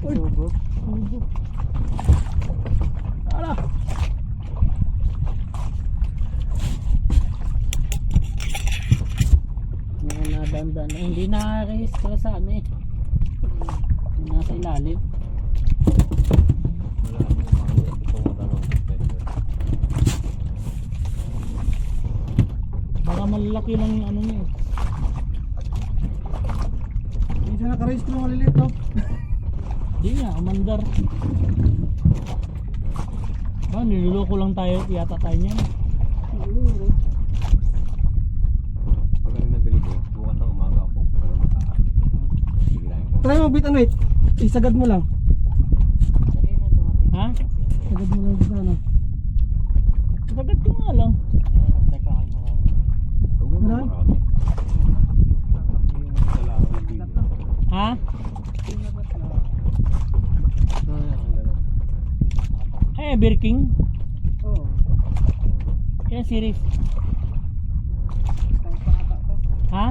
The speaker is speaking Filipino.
Sugo. Ala. Nadandan. Hindi na-register sa ano eh. Nasa ilalim. Baka malalaki lang yung ano niya. Hindi siya nakarehistro ng maliliit no? Hindi nga, umandar. Ba, niluloko lang tayo, yata tayo niyan. Pag ano nabili ko, bukas ng umaga ako para mataas. Try mo bit and wait. Isagad mo lang. Ha? Sagad mo lang dito ano. Sagad ko nga lang. Huwag mo Ano? marami. Yung dalawang video. Ha? Ay, Birking. Oo. Yan series. Ha?